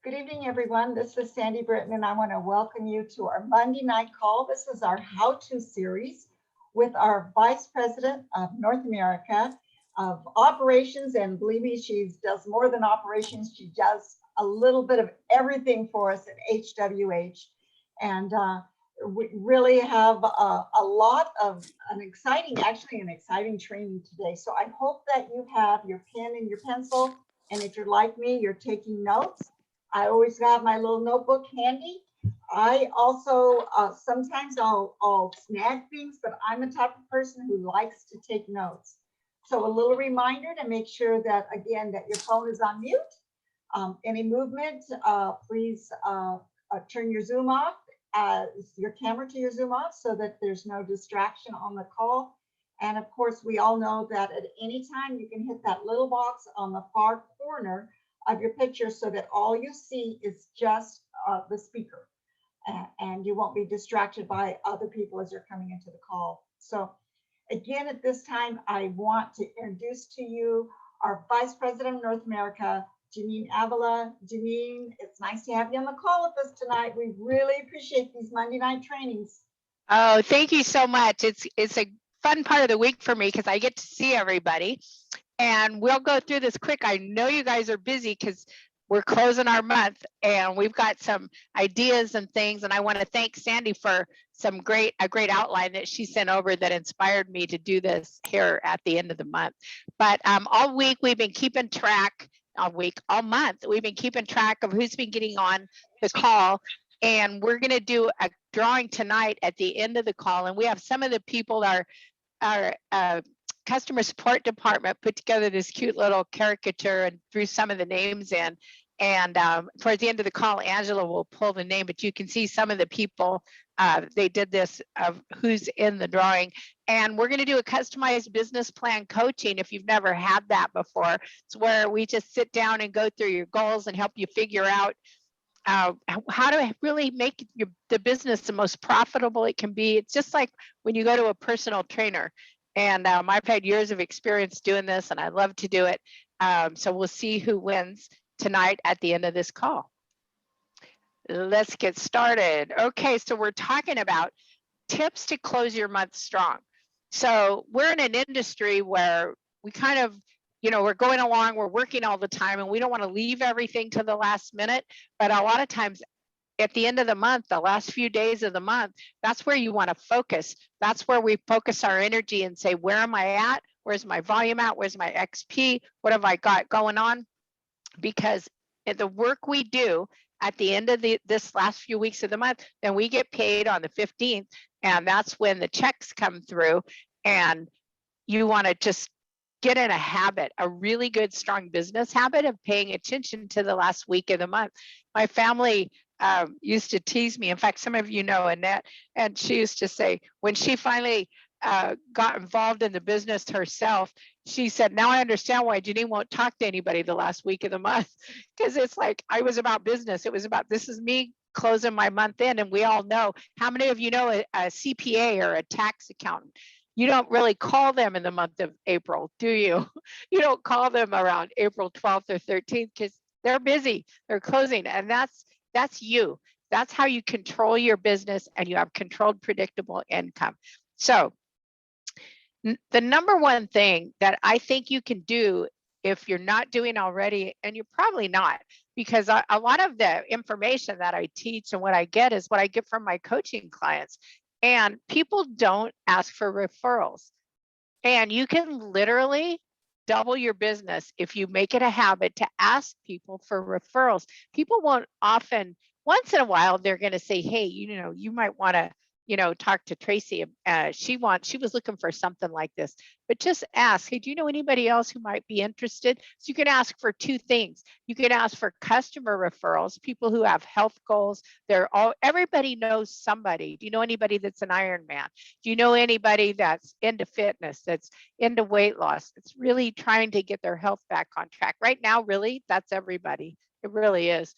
Good evening, everyone. This is Sandy Britton, and I want to welcome you to our Monday night call. This is our how-to series with our Vice President of North America of Operations. And believe me, she does more than operations. She does a little bit of everything for us at HWH. And we really have a lot of an exciting training today. So I hope that you have your pen and your pencil. And if you're like me, you're taking notes. I always have my little notebook handy. I also, sometimes I'll snag things, but I'm the type of person who likes to take notes. So a little reminder to make sure that, again, that your phone is on mute. Any movement, please turn your Zoom off, your camera to your Zoom off so that there's no distraction on the call. And of course, we all know that at any time you can hit that little box on the far corner of your picture so that all you see is just the speaker, and you won't be distracted by other people as you're coming into the call. So again, at this time, I want to introduce to you our Vice President of North America, Janine Avila. Janine, it's nice to have you on the call with us tonight. We really appreciate these Monday night trainings. Oh, thank you so much. It's a fun part of the week for me because I get to see everybody. And we'll go through this quick. I know you guys are busy because we're closing our month and we've got some ideas and things. And I want to thank Sandy for a great outline that she sent over that inspired me to do this here at the end of the month. But all week we've been keeping track, all month, we've been keeping track of who's been getting on the call. And we're going to do a drawing tonight at the end of the call. And we have some of the people that are customer support department put together this cute little caricature and threw some of the names in. And towards the end of the call, Angela will pull the name, but you can see some of the people, they did this of who's in the drawing. And we're going to do a customized business plan coaching if you've never had that before. It's where we just sit down and go through your goals and help you figure out how to really make the business the most profitable it can be. It's just like when you go to a personal trainer. And I've had years of experience doing this and I love to do it. So we'll see who wins tonight at the end of this call. Let's get started. Okay, so we're talking about tips to close your month strong. So we're in an industry where we kind of, we're going along, we're working all the time and we don't want to leave everything to the last minute. But a lot of times at the end of the month, the last few days of the month, that's where you want to focus. That's where we focus our energy and say, where am I at? Where's my volume at? Where's my XP? What have I got going on? Because the work we do at the end of this last few weeks of the month, then we get paid on the 15th. And that's when the checks come through. And you want to just get in a habit, a really good, strong business habit of paying attention to the last week of the month. My family used to tease me. In fact, some of you know Annette, and she used to say when she finally got involved in the business herself, she said, now I understand why Janine won't talk to anybody the last week of the month, because it's like I was about business. It was about, this is me closing my month in. And we all know, how many of you know a CPA or a tax accountant? You don't really call them in the month of April, do you? You don't call them around April 12th or 13th because they're busy, they're closing. And that's you. That's how you control your business and you have controlled, predictable income. So the number one thing that I think you can do if you're not doing already, and you're probably not, because a lot of the information that I teach and what I get is what I get from my coaching clients. And people don't ask for referrals. And you can literally double your business if you make it a habit to ask people for referrals. People won't often, once in a while, they're going to say, hey, you might want to, talk to Tracy. She was looking for something like this, but just ask, hey, do you know anybody else who might be interested? So you can ask for two things. You can ask for customer referrals, people who have health goals. Everybody knows somebody. Do you know anybody that's an Ironman? Do you know anybody that's into fitness, that's into weight loss, that's really trying to get their health back on track? Right now, really, that's everybody. It really is.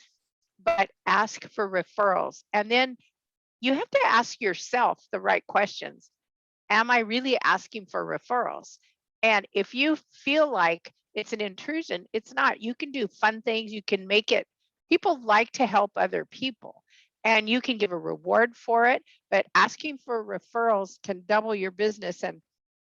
But ask for referrals. And then you have to ask yourself the right questions. Am I really asking for referrals? And if you feel like it's an intrusion, it's not. You can do fun things. You can make it People like to help other people, and you can give a reward for it, but asking for referrals can double your business. And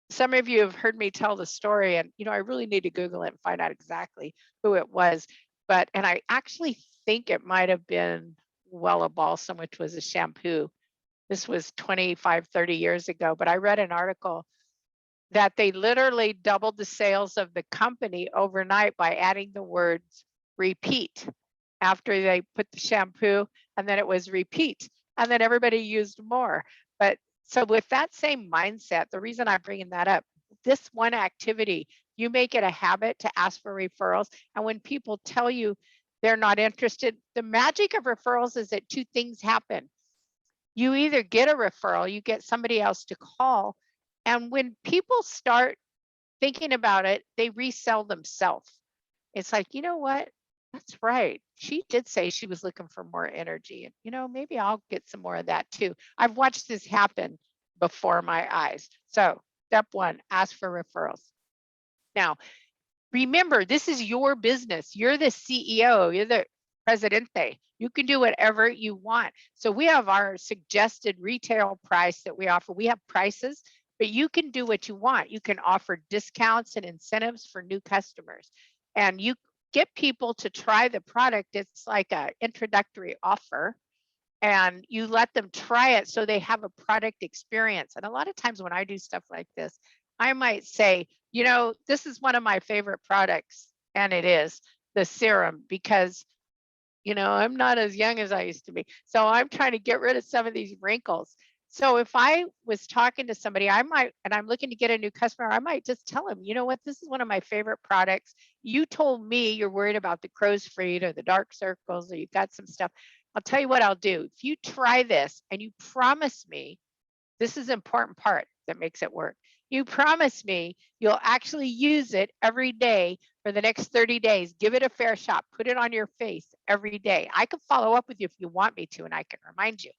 some of you have heard me tell the story, and I really need to Google it and find out exactly who it was. And I actually think it might have been Wella Balsam, which was a shampoo. This was 25, 30 years ago, but I read an article that they literally doubled the sales of the company overnight by adding the words repeat after they put the shampoo, and then it was repeat, and then everybody used more. But so with that same mindset, the reason I'm bringing that up, this one activity, you make it a habit to ask for referrals. And when people tell you they're not interested, the magic of referrals is that two things happen. You either get a referral, you get somebody else to call, and when people start thinking about it, they resell themselves. It's like, you know what? That's right. She did say she was looking for more energy. And, maybe I'll get some more of that too. I've watched this happen before my eyes. So, step one, ask for referrals. Now, remember, this is your business. You're the CEO, you're the presidente. You can do whatever you want. So, we have our suggested retail price that we offer. We have prices, but you can do what you want. You can offer discounts and incentives for new customers, and you get people to try the product. It's like an introductory offer, and you let them try it so they have a product experience. And a lot of times when I do stuff like this, I might say, this is one of my favorite products, and it is the serum, because I'm not as young as I used to be. So I'm trying to get rid of some of these wrinkles. So if I was talking to somebody, and I'm looking to get a new customer, I might just tell them, you know what, this is one of my favorite products. You told me you're worried about the crow's feet or the dark circles, or you've got some stuff. I'll tell you what I'll do. If you try this and you promise me, this is the important part that makes it work. You promise me you'll actually use it every day for the next 30 days. Give it a fair shot. Put it on your face every day. I can follow up with you if you want me to, and I can remind you.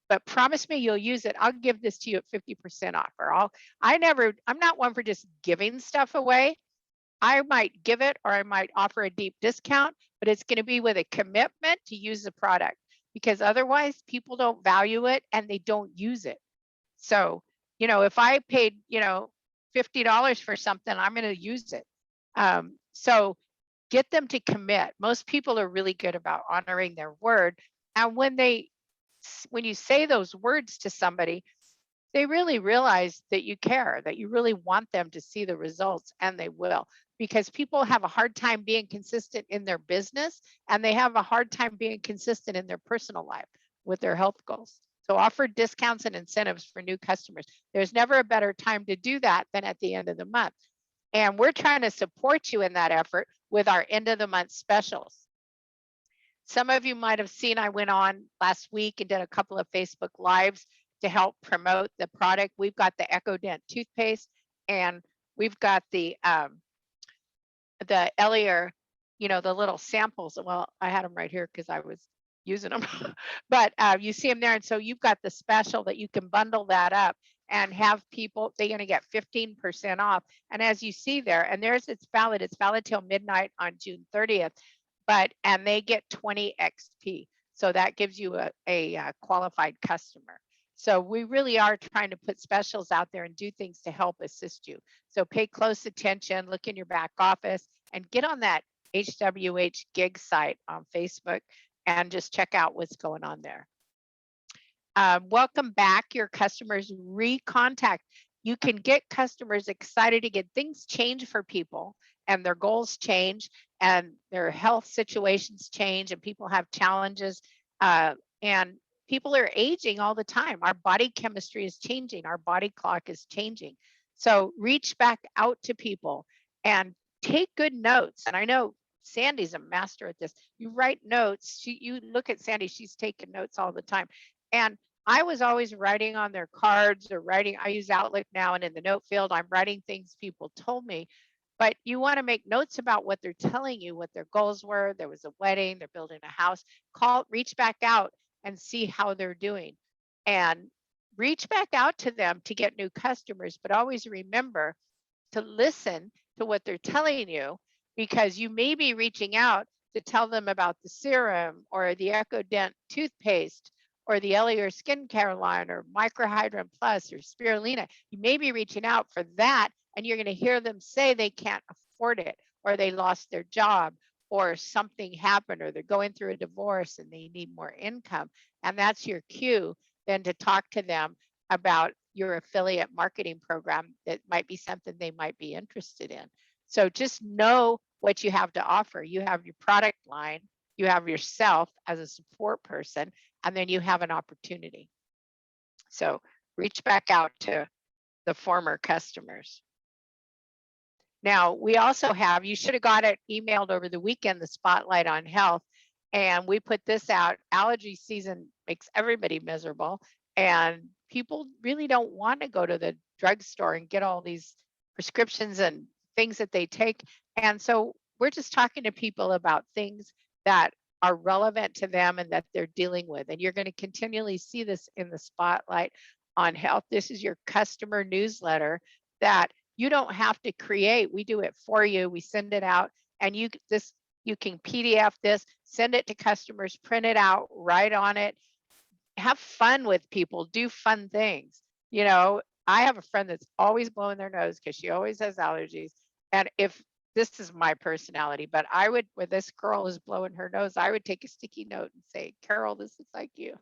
But promise me you'll use it. I'll give this to you at 50% off. Or I'm not one for just giving stuff away. I might give it, or I might offer a deep discount, but it's going to be with a commitment to use the product, because otherwise people don't value it and they don't use it. So, if I paid, $50 for something, I'm going to use it. So get them to commit. Most people are really good about honoring their word. And when you say those words to somebody, they really realize that you care, that you really want them to see the results, and they will, because people have a hard time being consistent in their business, and they have a hard time being consistent in their personal life with their health goals. So offer discounts and incentives for new customers. There's never a better time to do that than at the end of the month. And we're trying to support you in that effort with our end of the month specials. Some of you might have seen I went on last week and did a couple of Facebook Lives to help promote the product. We've got the EcoDent toothpaste, and we've got the Elier, the little samples. Well, I had them right here because I was using them, but you see them there. And so you've got the special that you can bundle that up and have people, they're going to get 15% off. And as you see there, and it's valid till midnight on June 30th, and they get 20 XP. So that gives you a qualified customer. So we really are trying to put specials out there and do things to help assist you. So pay close attention, look in your back office, and get on that HWH gig site on Facebook and just check out what's going on there. Welcome back, your customers. Recontact. You can get customers excited to get things change for people, and their goals change, and their health situations change, and people have challenges, and people are aging all the time. Our body chemistry is changing. Our body clock is changing. So reach back out to people and take good notes. And I know Sandy's a master at this. You write notes. You look at Sandy, she's taking notes all the time. And I was always writing on their cards or writing. I use Outlook now, and in the note field, I'm writing things people told me. But you want to make notes about what they're telling you, what their goals were. There was a wedding, they're building a house. Reach back out and see how they're doing. And reach back out to them to get new customers. But always remember to listen to what they're telling you, because you may be reaching out to tell them about the serum or the EcoDent toothpaste or the Elior skincare line or Microhydrin Plus or Spirulina. You may be reaching out for that, and you're going to hear them say they can't afford it, or they lost their job, or something happened, or they're going through a divorce and they need more income. And that's your cue then to talk to them about your affiliate marketing program that might be something they might be interested in. So just know what you have to offer. You have your product line, you have yourself as a support person, and then you have an opportunity. So reach back out to the former customers. Now, we also have, you should have got it emailed over the weekend, the Spotlight on Health. And we put this out. Allergy season makes everybody miserable. And people really don't want to go to the drugstore and get all these prescriptions and things that they take. And so we're just talking to people about things that are relevant to them and that they're dealing with. And you're going to continually see this in the Spotlight on Health. This is your customer newsletter that you don't have to create. We do it for you. We send it out, and you can PDF this, send it to customers, print it out, write on it, have fun with people, do fun things. You know, I have a friend that's always blowing their nose because she always has allergies. And if this is my personality, but I would, when this girl is blowing her nose, I would take a sticky note and say, Carol, this looks like you.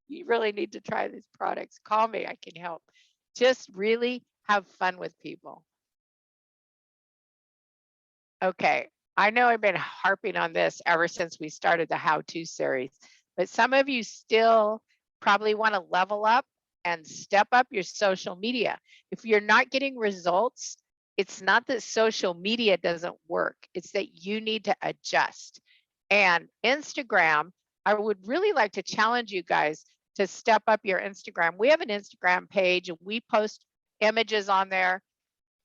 You really need to try these products. Call me, I can help. Just really have fun with people. Okay, I know I've been harping on this ever since we started the how-to series, but some of you still probably want to level up and step up your social media. If you're not getting results, it's not that social media doesn't work, it's that you need to adjust. And Instagram, I would really like to challenge you guys to step up your Instagram. We have an Instagram page and we post images on there.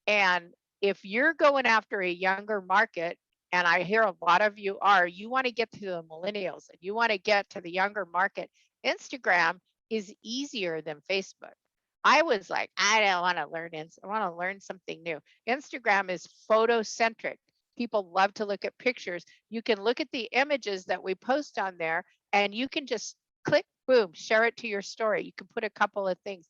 And if you're going after a younger market, and I hear a lot of you are, you want to get to the millennials and you want to get to the younger market, Instagram is easier than Facebook. I was like, I don't want to learn, I want to learn something new. Instagram is photocentric. People love to look at pictures. You can look at the images that we post on there and you can just click, boom, share it to your story. You can put a couple of things.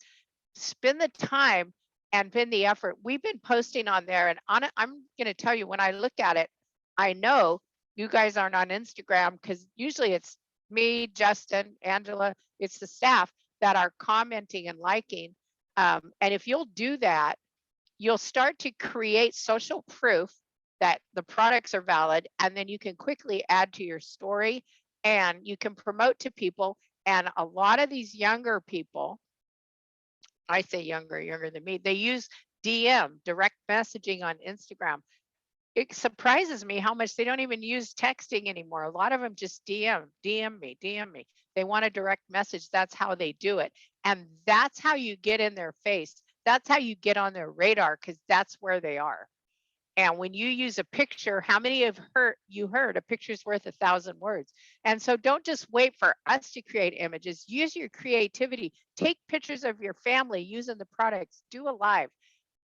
Spend the time and put the effort. We've been posting on there, and on it, I'm going to tell you, when I look at it, I know you guys aren't on Instagram because usually it's me, Justin, Angela, it's the staff that are commenting and liking. And if you'll do that, you'll start to create social proof that the products are valid, and then you can quickly add to your story and you can promote to people. And a lot of these younger people, I say younger than me, they use DM, direct messaging on Instagram. It surprises me how much they don't even use texting anymore. A lot of them just DM me. They want a direct message. That's how they do it. And that's how you get in their face. That's how you get on their radar, because that's where they are. And when you use a picture, how many have heard a picture's worth 1,000 words? And so don't just wait for us to create images. Use your creativity. Take pictures of your family using the products. Do a live.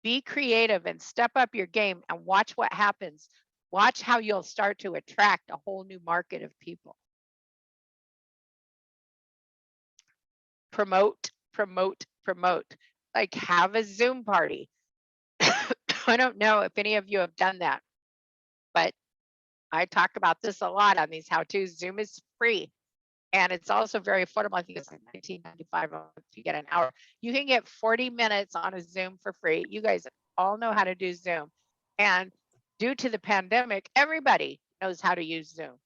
Be creative and step up your game and watch what happens. Watch how you'll start to attract a whole new market of people. Promote. Like, have a Zoom party. I don't know if any of you have done that, but I talk about this a lot on these how-tos. Zoom is free, and it's also very affordable. I think it's like $19.95 if you get an hour. You can get 40 minutes on a Zoom for free. You guys all know how to do Zoom. And due to the pandemic, everybody knows how to use Zoom.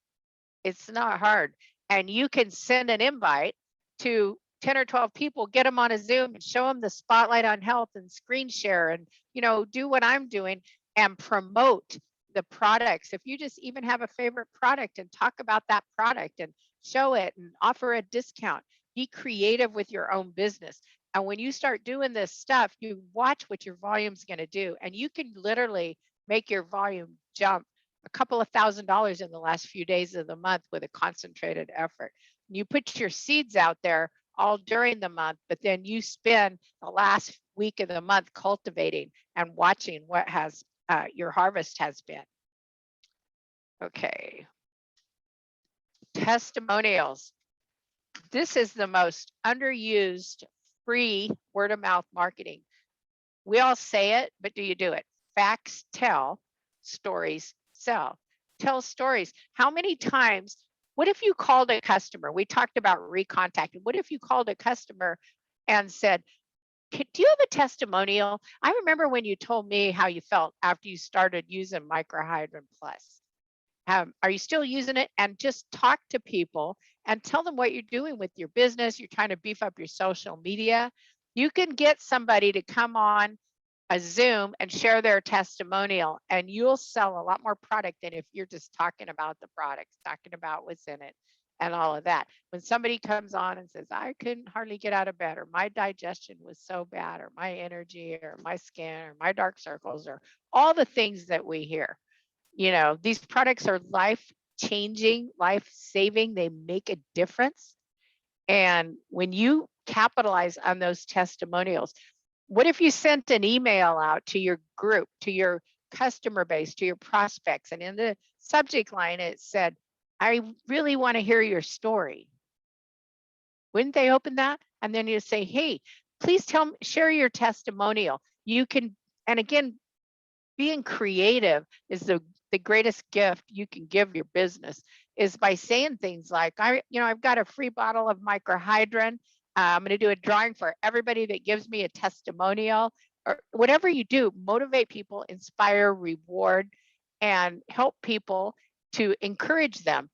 It's not hard. And you can send an invite to 10 or 12 people, get them on a Zoom and show them the Spotlight on Health and screen share and, do what I'm doing and promote the products. If you just even have a favorite product and talk about that product and show it and offer a discount, be creative with your own business. And when you start doing this stuff, you watch what your volume's going to do. And you can literally make your volume jump a couple of $1,000s in the last few days of the month with a concentrated effort. You put your seeds out there all during the month, but then you spend the last week of the month cultivating and watching what has your harvest has been. Okay. Testimonials. This is the most underused free word of mouth marketing. We all say it, but do you do it? Facts tell, stories sell. Tell stories. How many times, what if you called a customer? We talked about recontacting. What if you called a customer and said, do you have a testimonial? I remember when you told me how you felt after you started using Microhydrin Plus. Are you still using it? And just talk to people and tell them what you're doing with your business. You're trying to beef up your social media. You can get somebody to come on a Zoom and share their testimonial, and you'll sell a lot more product than if you're just talking about the products, talking about what's in it and all of that. When somebody comes on and says, I couldn't hardly get out of bed, or my digestion was so bad, or my energy, or my skin, or my dark circles, or all the things that we hear. These products are life changing, life saving. They make a difference. And when you capitalize on those testimonials, what if you sent an email out to your group, to your customer base, to your prospects, and in the subject line it said, I really want to hear your story? Wouldn't they open that? And then you say, hey, please share your testimonial. You can, and again, being creative is the greatest gift you can give your business, is by saying things like, I've got a free bottle of Microhydrin. I'm going to do a drawing for everybody that gives me a testimonial. Or whatever you do, motivate people, inspire, reward, and help people to encourage them.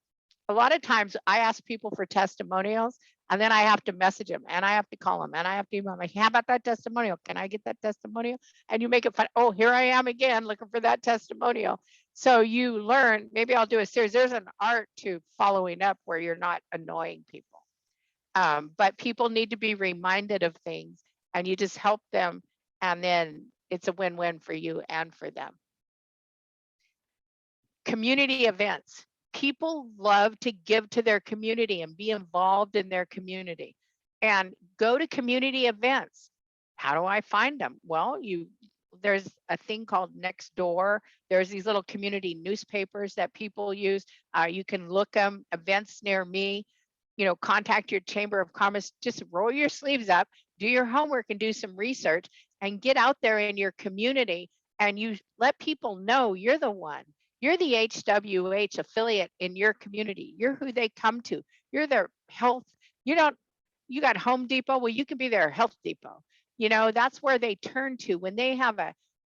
A lot of times I ask people for testimonials, and then I have to message them, and I have to call them, and I have to email them. Like, how about that testimonial? Can I get that testimonial? And you make it fun. Oh, here I am again looking for that testimonial. So you learn, maybe I'll do a series. There's an art to following up where you're not annoying people. But people need to be reminded of things, and you just help them, and then it's a win-win for you and for them. Community events. People love to give to their community and be involved in their community, and go to community events. How do I find them? Well, there's a thing called Nextdoor. There's these little community newspapers that people use. You can look them, events near me, contact your Chamber of Commerce. Just roll your sleeves up, do your homework, and do some research, and get out there in your community, and you let people know you're the one. You're the HWH affiliate in your community. You're who they come to. You're their health. You got Home Depot. Well, you can be their Health Depot. That's where they turn to when they have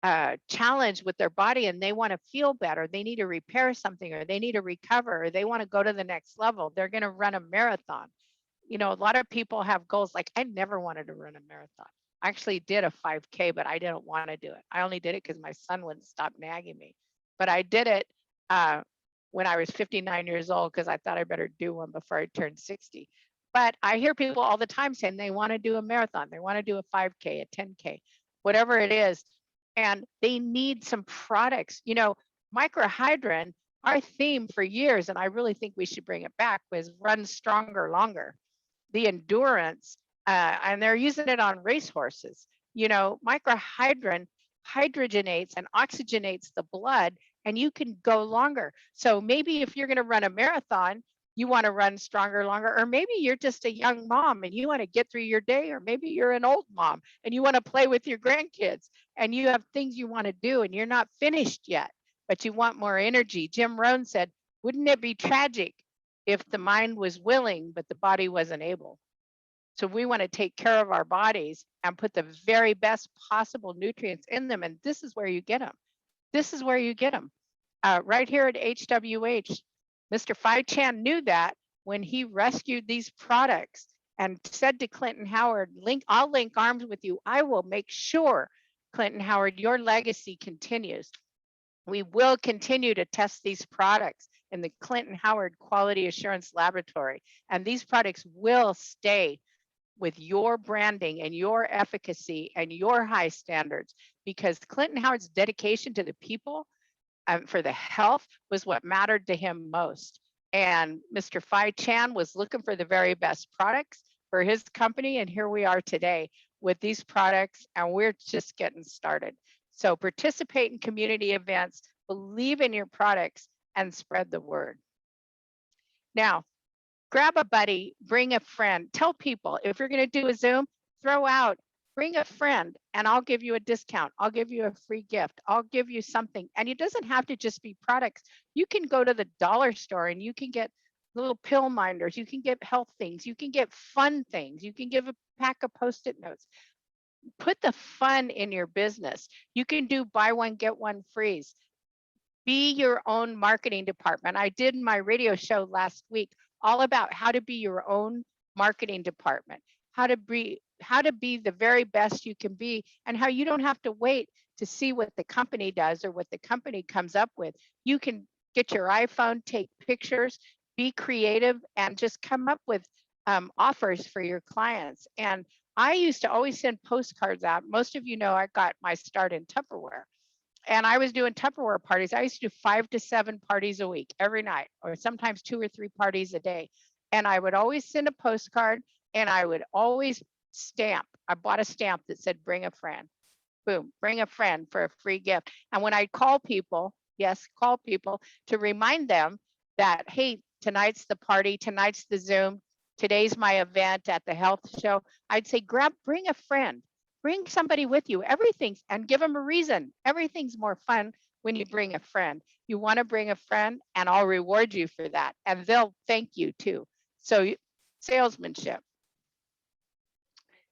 a challenge with their body and they want to feel better. They need to repair something, or they need to recover, or they want to go to the next level. They're going to run a marathon. A lot of people have goals. Like, I never wanted to run a marathon. I actually did a 5K, but I didn't want to do it. I only did it because my son wouldn't stop nagging me. But I did it when I was 59 years old, because I thought I better do one before I turned 60. But I hear people all the time saying they want to do a marathon. They want to do a 5K, a 10K, whatever it is. And they need some products. Microhydrin, our theme for years, and I really think we should bring it back, was run stronger, longer. The endurance, and they're using it on racehorses. Microhydrin hydrogenates and oxygenates the blood, and you can go longer. So maybe if you're going to run a marathon, you want to run stronger, longer, or maybe you're just a young mom and you want to get through your day, or maybe you're an old mom and you want to play with your grandkids, and you have things you want to do and you're not finished yet, but you want more energy. Jim Rohn said, wouldn't it be tragic if the mind was willing, but the body wasn't able? So we want to take care of our bodies and put the very best possible nutrients in them. And this is where you get them. This is where you get them. Right here at HWH, Mr. Phi Chan knew that when he rescued these products and said to Clinton Howard, I'll link arms with you. I will make sure, Clinton Howard, your legacy continues. We will continue to test these products in the Clinton Howard Quality Assurance Laboratory. And these products will stay with your branding and your efficacy and your high standards, because Clinton Howard's dedication to the people for the health was what mattered to him most. And Mr. Phi Chan was looking for the very best products for his company. And here we are today with these products, and we're just getting started. So participate in community events, believe in your products, and spread the word. Now, grab a buddy, bring a friend, tell people if you're going to do a Zoom, throw out, bring a friend and I'll give you a discount. I'll give you a free gift. I'll give you something. And it doesn't have to just be products. You can go to the dollar store and you can get little pill minders. You can get health things. You can get fun things. You can give a pack of Post-it notes. Put the fun in your business. You can do buy one, get one frees. Be your own marketing department. I did my radio show last week all about how to be your own marketing department, how to be the very best you can be, and how you don't have to wait to see what the company does or what the company comes up with. You can get your iPhone, take pictures, be creative, and just come up with offers for your clients. And I used to always send postcards out. Most of you know I got my start in Tupperware. And I was doing Tupperware parties. I used to do 5 to 7 parties a week, every night, or sometimes 2 or 3 parties a day. And I would always send a postcard and I would always stamp. I bought a stamp that said, bring a friend. Boom, bring a friend for a free gift. And when I call people, yes, call people to remind them that, hey, tonight's the party, tonight's the Zoom, today's my event at the health show, I'd say, bring a friend. Bring somebody with you. Everything's, and give them a reason. Everything's more fun when you bring a friend. You want to bring a friend and I'll reward you for that. And they'll thank you too. So salesmanship.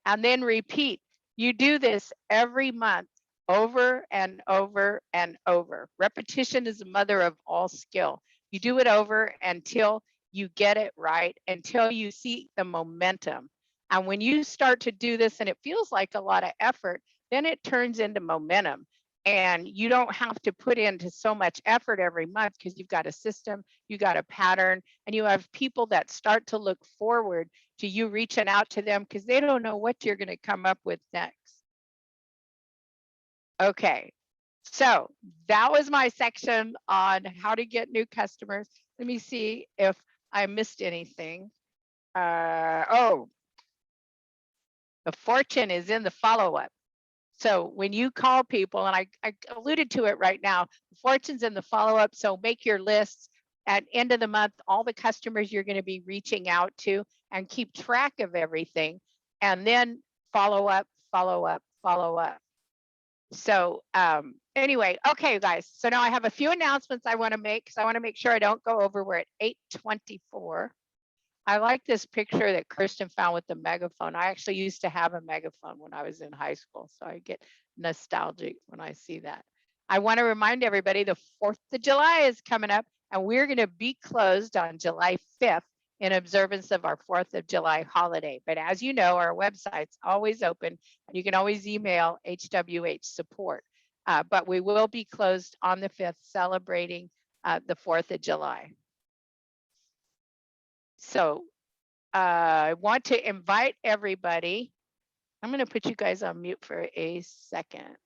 And then repeat. You do this every month over and over and over. Repetition is the mother of all skill. You do it over until you get it right, until you see the momentum. And when you start to do this and it feels like a lot of effort, then it turns into momentum. And you don't have to put into so much effort every month because you've got a system, you got a pattern, and you have people that start to look forward to you reaching out to them because they don't know what you're going to come up with next. Okay, so that was my section on how to get new customers. Let me see if I missed anything. Oh, the fortune is in the follow-up. So when you call people, and I alluded to it right now, the fortune's in the follow-up. So make your lists at end of the month, all the customers you're going to be reaching out to, and keep track of everything. And then follow up, follow up, follow up. So anyway, okay, guys. So now I have a few announcements I want to make because I want to make sure I don't go over. We're at 8:24. I like this picture that Kirsten found with the megaphone. I actually used to have a megaphone when I was in high school, so I get nostalgic when I see that. I want to remind everybody the 4th of July is coming up, and we're going to be closed on July 5th in observance of our 4th of July holiday. But as you know, our website's always open, and you can always email HWH support. But we will be closed on the 5th, celebrating the 4th of July. So I want to invite everybody. I'm going to put you guys on mute for a second.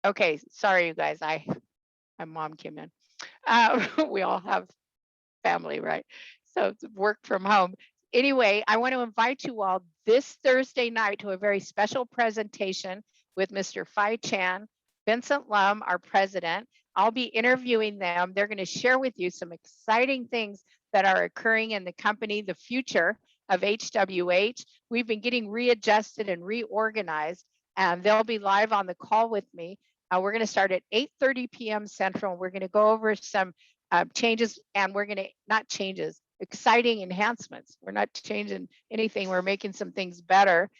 Okay, sorry, you guys. My mom came in. We all have family, right? So work from home. Anyway, I want to invite you all this Thursday night to a very special presentation with Mr. Phai Chan, Vincent Lum, our president. I'll be interviewing them. They're going to share with you some exciting things that are occurring in the company, the future of HWH. We've been getting readjusted and reorganized, and they'll be live on the call with me. We're going to start at 8:30 p.m. Central. We're going to go over some changes, and we're going to, not changes, exciting enhancements. We're not changing anything. We're making some things better.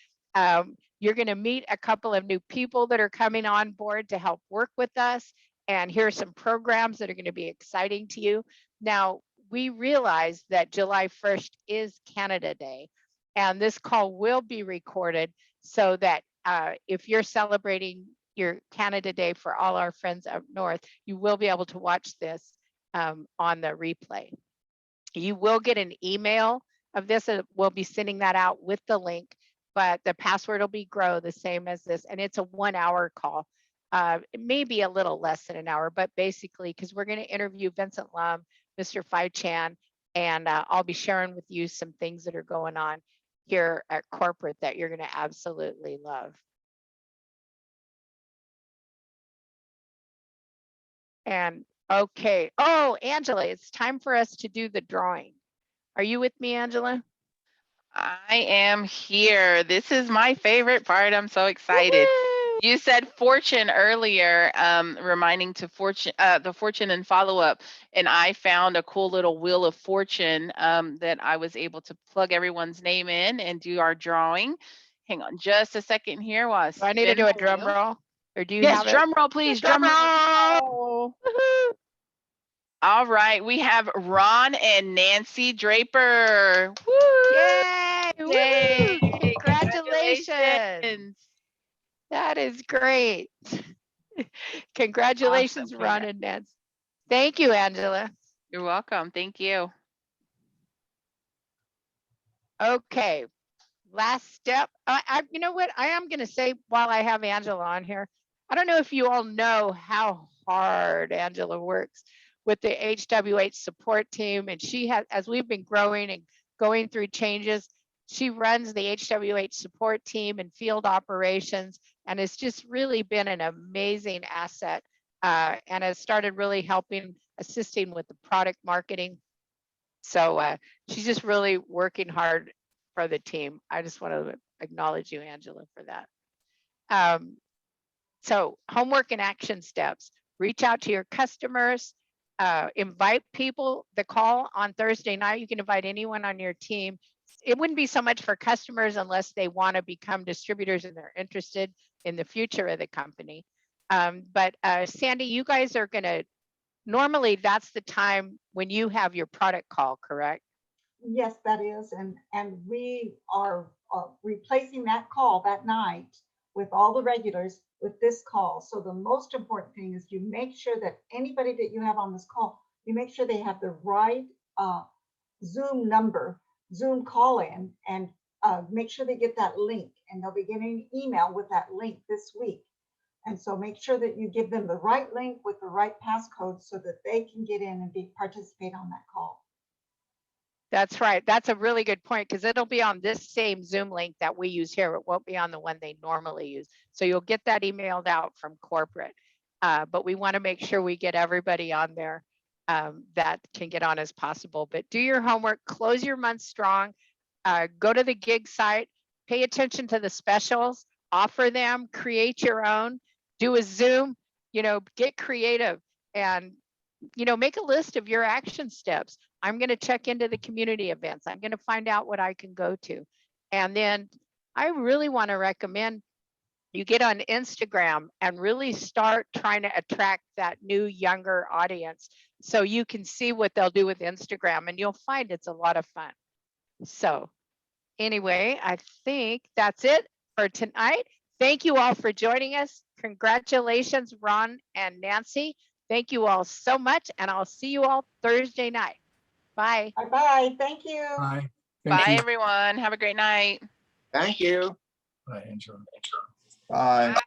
You're going to meet a couple of new people that are coming on board to help work with us. And here are some programs that are going to be exciting to you. Now, we realize that July 1st is Canada Day, and this call will be recorded so that if you're celebrating your Canada Day for all our friends up north, you will be able to watch this on the replay. You will get an email of this. We'll be sending that out with the link, but the password will be GROW, the same as this, and it's a 1-hour call. It may be a little less than an hour, but basically, because we're going to interview Vincent Lum, Mr. Phai Chan, and I'll be sharing with you some things that are going on. here at corporate that you're going to absolutely love. And okay. Oh, Angela, it's time for us to do the drawing. Are you with me, Angela? I am here. This is my favorite part. I'm so excited. Woo-hoo! You said fortune earlier, reminding to fortune, the fortune and follow up. And I found a cool little wheel of fortune that I was able to plug everyone's name in and do our drawing. Hang on just a second here while I Do I need to spin do a my drum wheel. roll? Or do you Yes, have it? drum roll, please. Drum roll. Woo-hoo! All right, we have Ron and Nancy Draper. Woo! Yay! Yay! Woo-hoo! Congratulations. Congratulations. That is great. Congratulations, Awesome. Ron and Nancy. Thank you, Angela. You're welcome. Thank you. Okay, last step. You know what? I am going to say while I have Angela on here, I don't know if you all know how hard Angela works with the HWH support team. And she has, as we've been growing and going through changes, she runs the HWH support team and field operations, and it's just really been an amazing asset and has started really helping, assisting with the product marketing. So she's just really working hard for the team. I just want to acknowledge you, Angela, for that. So homework and action steps. Reach out to your customers. Invite people. The call on Thursday night, you can invite anyone on your team. It wouldn't be so much for customers unless they want to become distributors and they're interested in the future of the company. But Sandy, you guys are going to, normally that's the time when you have your product call, correct? Yes, that is. And we are replacing that call that night with all the regulars with this call. So the most important thing is you make sure that anybody that you have on this call, you make sure they have the right Zoom number, Zoom call in, and make sure they get that link. And they'll be getting an email with that link this week. And so make sure that you give them the right link with the right passcode so that they can get in and participate on that call. That's right. That's a really good point because it'll be on this same Zoom link that we use here. It won't be on the one they normally use. So you'll get that emailed out from corporate. But we want to make sure we get everybody on there that can get on as possible. But do your homework, close your month strong, go to the gig site, pay attention to the specials, offer them, create your own, do a Zoom, get creative and make a list of your action steps. I'm going to check into the community events. I'm going to find out what I can go to. And then I really want to recommend you get on Instagram and really start trying to attract that new younger audience so you can see what they'll do with Instagram, and you'll find it's a lot of fun. So anyway, I think that's it for tonight. Thank you all for joining us. Congratulations, Ron and Nancy. Thank you all so much, and I'll see you all Thursday night. Bye. Bye-bye. Thank you. Bye. Thank Bye, you. everyone. Have a great night. Thank you. Bye, Angela. Bye. Bye.